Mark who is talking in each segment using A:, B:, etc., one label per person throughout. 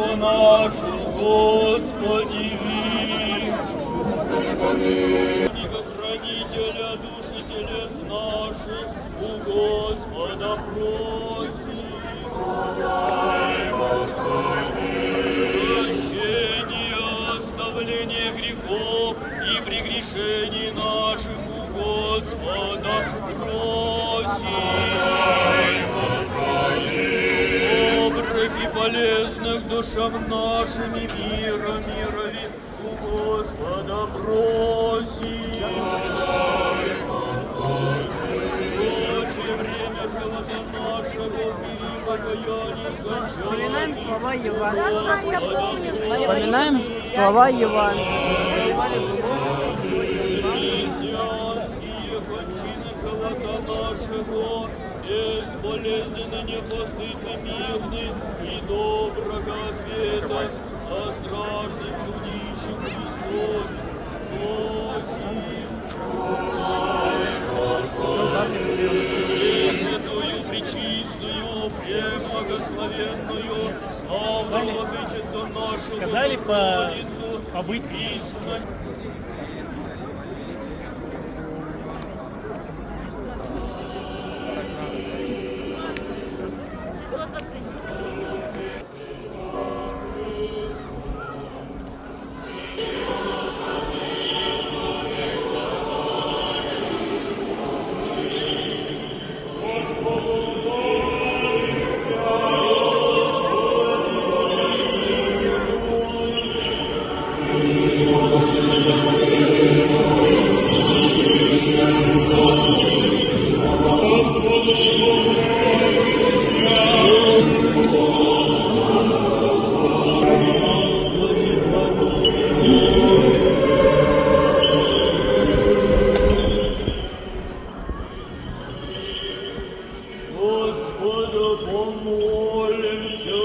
A: Отечество наше, Господи, хранителя душ и телес наших, у Господа просим. Подай, Господи. Прощение, оставление грехов и прегрешений наших у Господа просим. Подай, Господи. Добрых и полезных душам нашим и мира мирови у Господа просим. Подай, Господи. Прочее время живота нашего и покаяния
B: Вспоминаем
A: скончания.
B: слова Евангелия. Вспоминаем слова Евангелия.
A: Христианские кончины живота нашего, безболезненно, непостыдны, мирны и доброго ответа о страшных судищах Христов. Просим. Пресвятую, пречистую, премногословенную, славную владычицу нашу,
C: Сказали
A: Богородицу,
C: побыть.
A: истинно.
D: Христос воскресе!
A: Господа помолимся.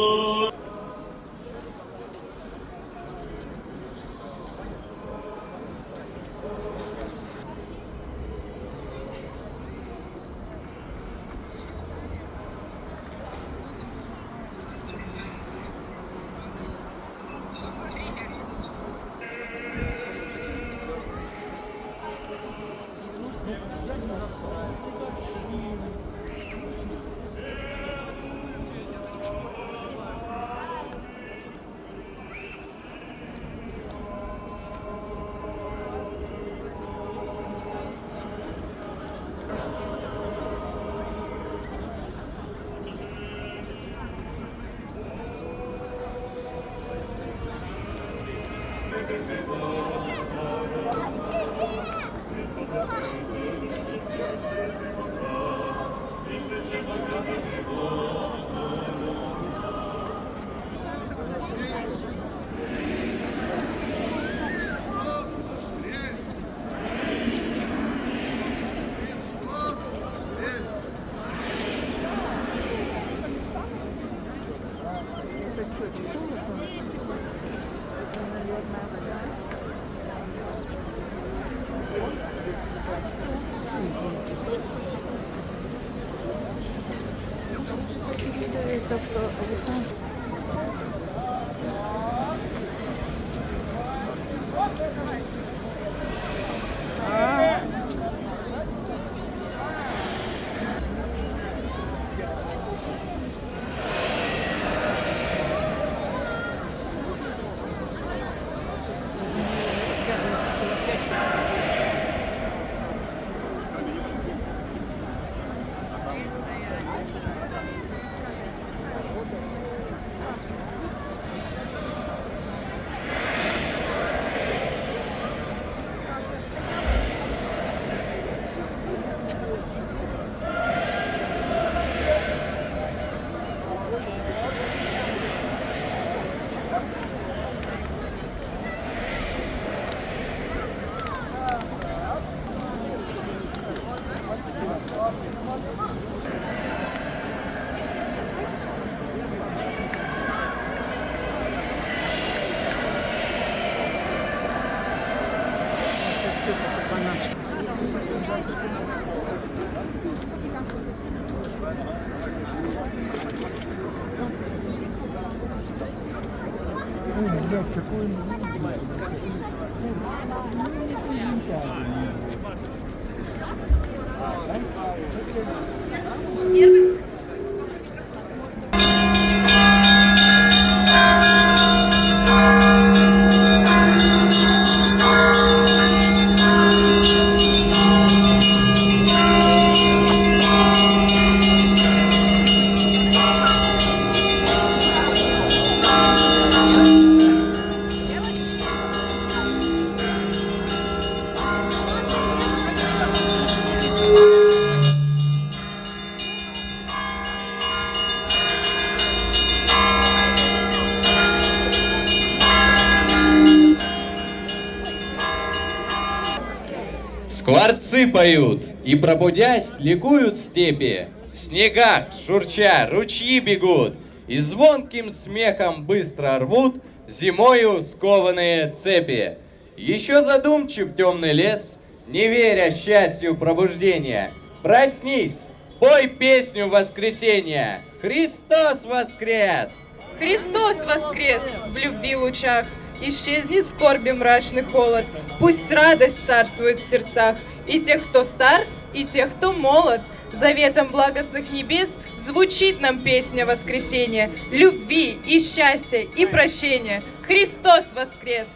C: Скворцы поют, и, пробудясь, ликуют степи. В снегах, шурча, ручьи бегут, и звонким смехом быстро рвут зимою скованные цепи. Еще задумчив темный лес, не веря счастью пробуждения. Проснись, пой песню воскресения. Христос воскрес!
D: Христос воскрес в любви лучах, исчезнет скорби мрачный холод, пусть радость царствует в сердцах и тех, кто стар, и тех, кто молод. Заветом благостных небес звучит нам песня воскресения, любви и счастья и прощения. Христос воскрес!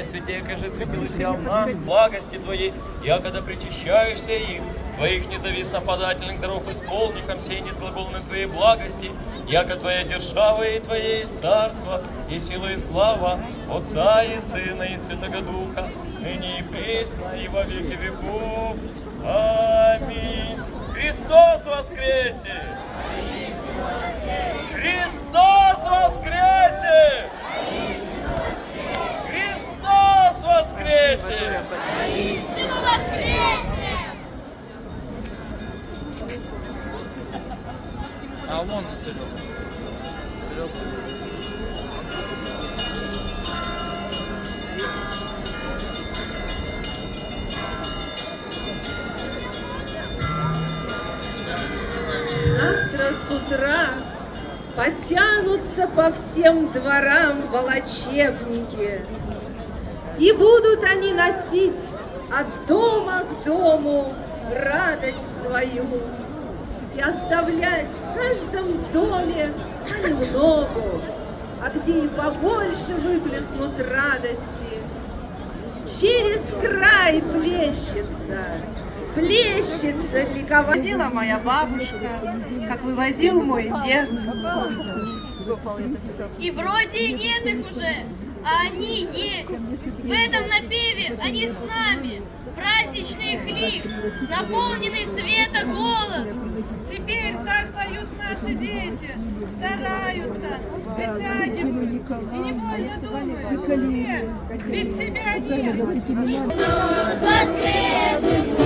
E: Святейка же светилась нам благости Твоей, якогда причащаешься им, Твоих независно подательных даров исполником сей несглаголной Твоей благости, яко Твоя держава и Твое царство, и сила и слава Отца и Сына и Святого Духа, ныне и пресно и во веки веков. Аминь. Христос воскресе! Христос воскресе! Христос воскресе!
F: Воистину воскресе!
A: А вон
G: Завтра с утра потянутся по всем дворам волочебники, и будут они носить от дома к дому радость свою и оставлять в каждом доме понемногу, а где и побольше выплеснут радости. Через край плещется ликование.
H: Выводила моя бабушка, как выводил мой дед.
F: И вроде и нет их уже, а они есть. В этом напеве они с нами. Праздничный хлеб, наполненный света голос.
H: Теперь так поют наши дети, стараются, вытягивают. И невольно думаешь, смерть, ведь тебя нет.
F: Христос воскресе!